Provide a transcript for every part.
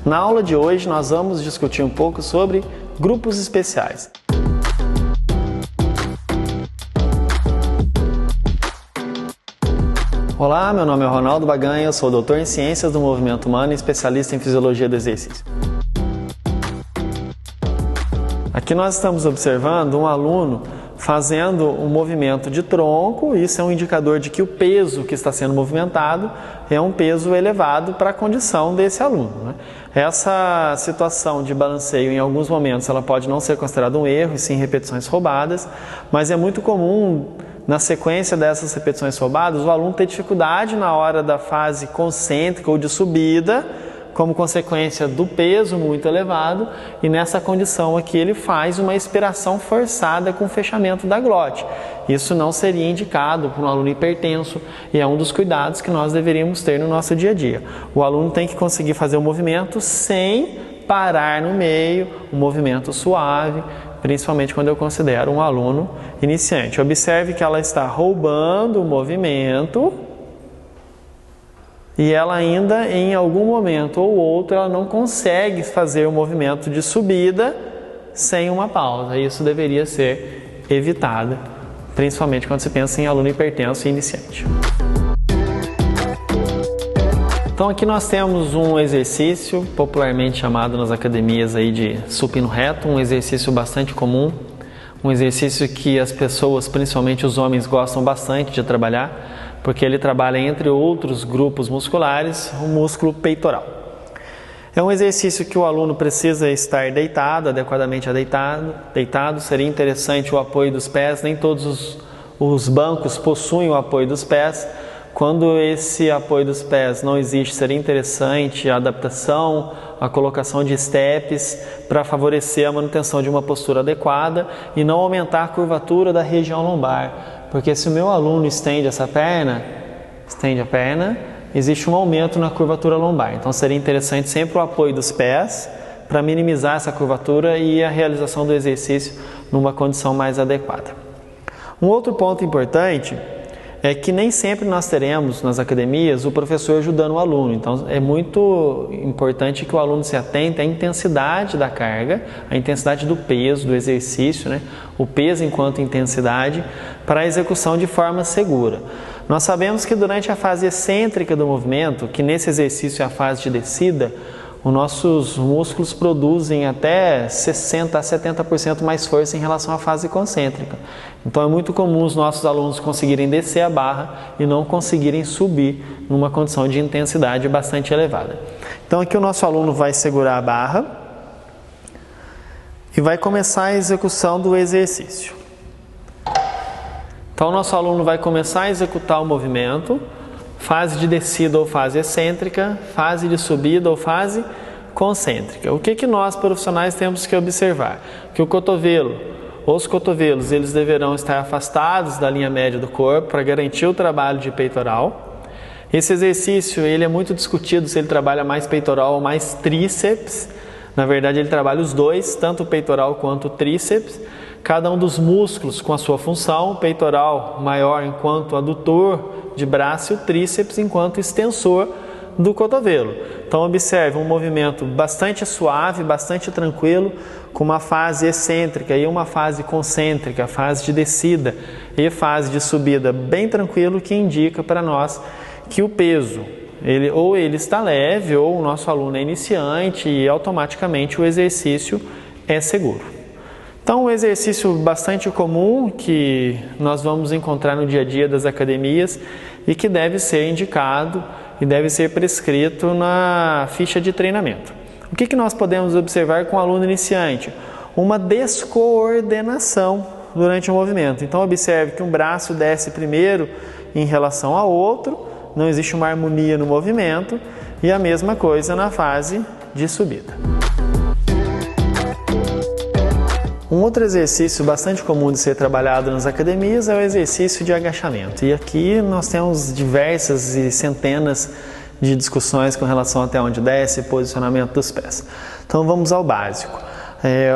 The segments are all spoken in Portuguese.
Na aula de hoje nós vamos discutir um pouco sobre grupos especiais. Olá, meu nome é Ronaldo Baganha, eu sou doutor em Ciências do Movimento Humano e especialista em Fisiologia do Exercício. Aqui nós estamos observando um aluno fazendo um movimento de tronco. Isso é um indicador de que o peso que está sendo movimentado é um peso elevado para a condição desse aluno, né? Essa situação de balanceio, em alguns momentos, ela pode não ser considerada um erro, e sim repetições roubadas, mas é muito comum, na sequência dessas repetições roubadas, o aluno ter dificuldade na hora da fase concêntrica ou de subida, como consequência do peso muito elevado, e nessa condição aqui ele faz uma expiração forçada com fechamento da glote. Isso não seria indicado para um aluno hipertenso e é um dos cuidados que nós deveríamos ter no nosso dia a dia. O aluno tem que conseguir fazer o movimento sem parar no meio, um movimento suave, principalmente quando eu considero um aluno iniciante. Observe que ela está roubando o movimento e ela ainda, em algum momento ou outro, ela não consegue fazer o movimento de subida sem uma pausa. Isso deveria ser evitado, principalmente quando se pensa em aluno hipertenso e iniciante. Então aqui nós temos um exercício popularmente chamado nas academias aí de supino reto, um exercício bastante comum, um exercício que as pessoas, principalmente os homens, gostam bastante de trabalhar, porque ele trabalha, entre outros grupos musculares, o músculo peitoral. É um exercício que o aluno precisa estar deitado, adequadamente deitado. Seria interessante o apoio dos pés, nem todos os bancos possuem o apoio dos pés. Quando esse apoio dos pés não existe, seria interessante a adaptação, a colocação de steps para favorecer a manutenção de uma postura adequada e não aumentar a curvatura da região lombar. Porque se o meu aluno estende a perna, existe um aumento na curvatura lombar. Então seria interessante sempre o apoio dos pés para minimizar essa curvatura e a realização do exercício numa condição mais adequada. Um outro ponto importante é que nem sempre nós teremos nas academias o professor ajudando o aluno. Então é muito importante que o aluno se atente à intensidade da carga, à intensidade do peso, do exercício, né? O peso enquanto intensidade, para a execução de forma segura. Nós sabemos que durante a fase excêntrica do movimento, que nesse exercício é a fase de descida, os nossos músculos produzem até 60% a 70% mais força em relação à fase concêntrica. Então é muito comum os nossos alunos conseguirem descer a barra e não conseguirem subir numa condição de intensidade bastante elevada. Então aqui o nosso aluno vai segurar a barra e vai começar a execução do exercício. Então o nosso aluno vai começar a executar o movimento, fase de descida ou fase excêntrica, fase de subida ou fase concêntrica. O que nós profissionais temos que observar? Que o cotovelo, os cotovelos, eles deverão estar afastados da linha média do corpo para garantir o trabalho de peitoral. Esse exercício ele é muito discutido se ele trabalha mais peitoral ou mais tríceps. Na verdade ele trabalha os dois, tanto o peitoral quanto o tríceps. Cada um dos músculos com a sua função, o peitoral maior enquanto adutor de braço e o tríceps enquanto extensor do cotovelo. Então observe um movimento bastante suave, bastante tranquilo, com uma fase excêntrica e uma fase concêntrica, fase de descida e fase de subida bem tranquilo, que indica para nós que o peso, ele está leve ou o nosso aluno é iniciante e automaticamente o exercício é seguro. Então, um exercício bastante comum que nós vamos encontrar no dia a dia das academias e que deve ser indicado e deve ser prescrito na ficha de treinamento. O que nós podemos observar com o aluno iniciante? Uma descoordenação durante o movimento. Então, observe que um braço desce primeiro em relação ao outro, não existe uma harmonia no movimento e a mesma coisa na fase de subida. Um outro exercício bastante comum de ser trabalhado nas academias é o exercício de agachamento. E aqui nós temos diversas e centenas de discussões com relação até onde desce e posicionamento dos pés. Então vamos ao básico.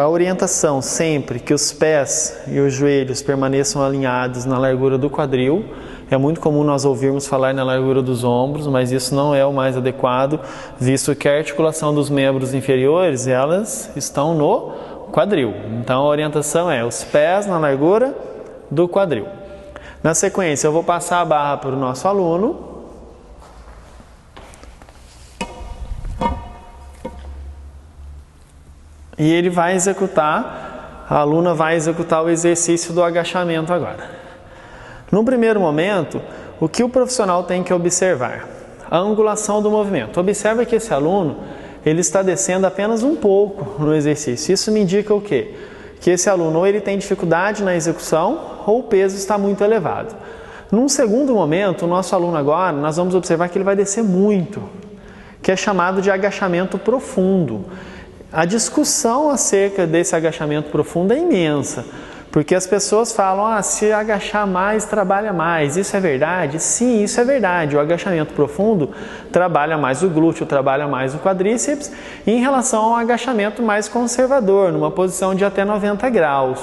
A orientação sempre que os pés e os joelhos permaneçam alinhados na largura do quadril É muito comum nós ouvirmos falar na largura dos ombros, mas isso não é o mais adequado, visto que a articulação dos membros inferiores, elas estão no quadril. Então a orientação é os pés na largura do quadril. Na sequência, eu vou passar a barra para o nosso aluno. E ele vai executar, a aluna vai executar o exercício do agachamento agora. No primeiro momento, o que o profissional tem que observar? A angulação do movimento. Observa que esse aluno, ele está descendo apenas um pouco no exercício. Isso me indica o quê? Que esse aluno ou ele tem dificuldade na execução ou o peso está muito elevado. Num segundo momento, o nosso aluno agora, nós vamos observar que ele vai descer muito, que é chamado de agachamento profundo. A discussão acerca desse agachamento profundo é imensa, porque as pessoas falam, se agachar mais, trabalha mais. Isso é verdade? Sim, isso é verdade. O agachamento profundo trabalha mais o glúteo, trabalha mais o quadríceps, em relação ao agachamento mais conservador, numa posição de até 90 graus.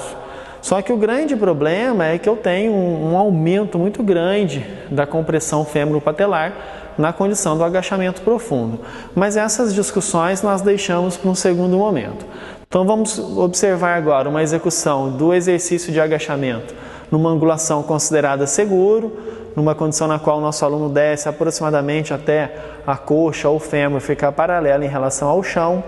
Só que o grande problema é que eu tenho um aumento muito grande da compressão fêmuro-patelar na condição do agachamento profundo. Mas essas discussões nós deixamos para um segundo momento. Então vamos observar agora uma execução do exercício de agachamento numa angulação considerada seguro, numa condição na qual o nosso aluno desce aproximadamente até a coxa ou fêmur ficar paralela em relação ao chão.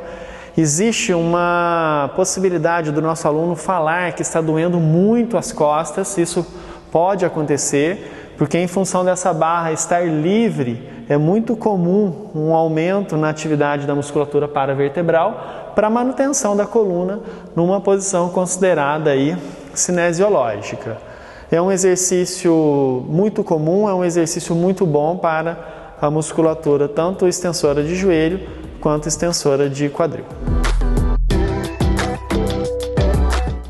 Existe uma possibilidade do nosso aluno falar que está doendo muito as costas, isso pode acontecer, porque em função dessa barra estar livre, é muito comum um aumento na atividade da musculatura paravertebral para manutenção da coluna numa posição considerada aí cinesiológica. É um exercício muito comum, é um exercício muito bom para a musculatura, tanto extensora de joelho quanto extensora de quadril.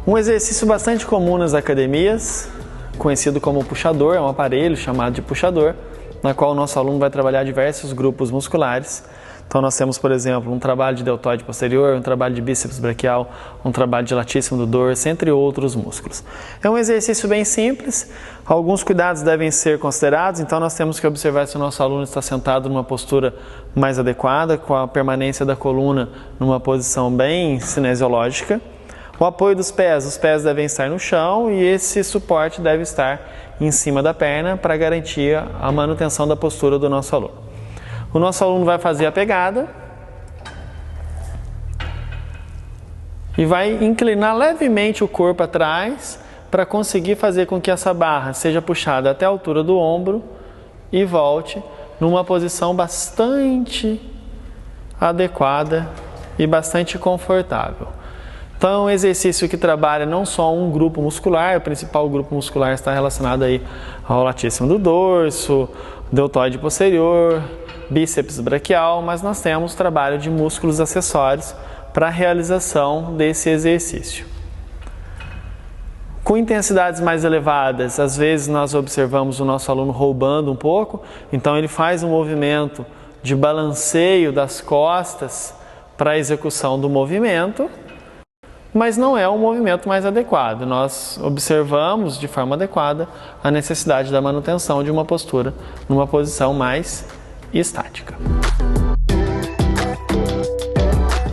Um exercício bastante comum nas academias, conhecido como puxador, é um aparelho chamado de puxador, na qual o nosso aluno vai trabalhar diversos grupos musculares. Então nós temos, por exemplo, um trabalho de deltoide posterior, um trabalho de bíceps braquial, um trabalho de latíssimo do dorso, entre outros músculos. É um exercício bem simples, alguns cuidados devem ser considerados, então nós temos que observar se o nosso aluno está sentado numa postura mais adequada, com a permanência da coluna numa posição bem cinesiológica. O apoio dos pés, os pés devem estar no chão e esse suporte deve estar em cima da perna para garantir a manutenção da postura do nosso aluno. O nosso aluno vai fazer a pegada e vai inclinar levemente o corpo atrás para conseguir fazer com que essa barra seja puxada até a altura do ombro e volte numa posição bastante adequada e bastante confortável. Então é um exercício que trabalha não só um grupo muscular, o principal grupo muscular está relacionado aí ao latíssimo do dorso, deltoide posterior, bíceps braquial, mas nós temos trabalho de músculos acessórios para a realização desse exercício. Com intensidades mais elevadas, às vezes nós observamos o nosso aluno roubando um pouco, então ele faz um movimento de balanceio das costas para a execução do movimento, mas não é o movimento mais adequado. Nós observamos de forma adequada a necessidade da manutenção de uma postura numa posição mais estática.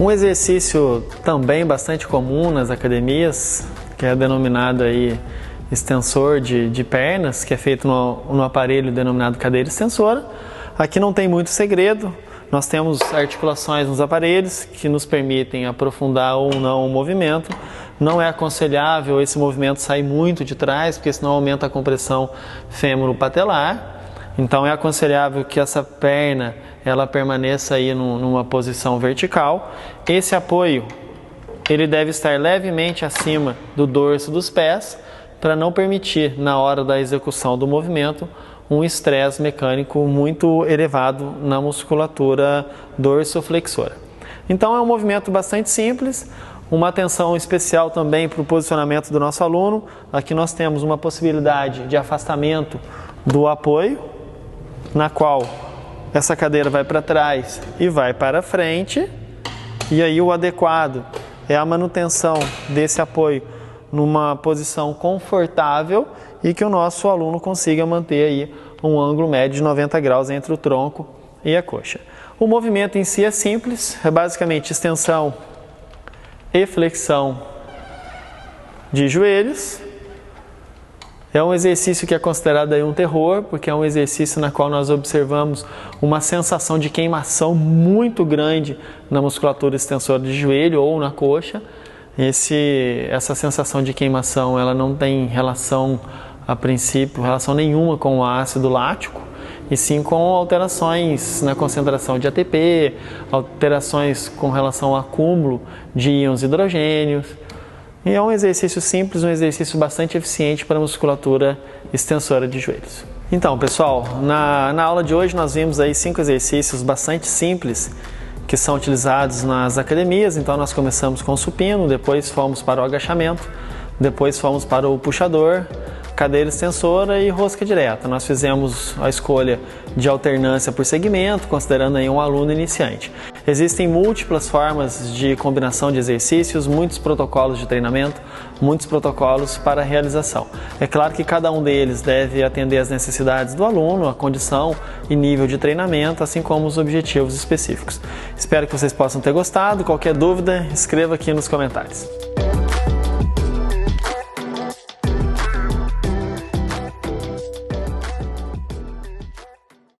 Um exercício também bastante comum nas academias, que é denominado aí extensor de pernas, que é feito no aparelho denominado cadeira extensora. Aqui não tem muito segredo. Nós temos articulações nos aparelhos que nos permitem aprofundar ou não o movimento. Não é aconselhável esse movimento sair muito de trás, porque senão aumenta a compressão fêmuro-patelar. Então é aconselhável que essa perna ela permaneça aí numa posição vertical. Esse apoio ele deve estar levemente acima do dorso dos pés para não permitir, na hora da execução do movimento, um estresse mecânico muito elevado na musculatura dorsoflexora. Então é um movimento bastante simples, uma atenção especial também para o posicionamento do nosso aluno. Aqui nós temos uma possibilidade de afastamento do apoio, na qual essa cadeira vai para trás e vai para frente, e aí o adequado é a manutenção desse apoio numa posição confortável e que o nosso aluno consiga manter aí um ângulo médio de 90 graus entre o tronco e a coxa. O movimento em si é simples, é basicamente extensão e flexão de joelhos. É um exercício que é considerado aí um terror, porque é um exercício na qual nós observamos uma sensação de queimação muito grande na musculatura extensora de joelho ou na coxa. Essa sensação de queimação, ela não tem relação, a princípio, relação nenhuma com o ácido lático, e sim com alterações na concentração de ATP, alterações com relação ao acúmulo de íons hidrogênios. E é um exercício simples, um exercício bastante eficiente para a musculatura extensora de joelhos. Então, pessoal, na aula de hoje nós vimos aí 5 exercícios bastante simples que são utilizados nas academias. Então nós começamos com o supino, depois fomos para o agachamento, depois fomos para o puxador, cadeira extensora e rosca direta. Nós fizemos a escolha de alternância por segmento, considerando aí um aluno iniciante. Existem múltiplas formas de combinação de exercícios, muitos protocolos de treinamento, muitos protocolos para a realização. É claro que cada um deles deve atender às necessidades do aluno, a condição e nível de treinamento, assim como os objetivos específicos. Espero que vocês possam ter gostado. Qualquer dúvida, escreva aqui nos comentários.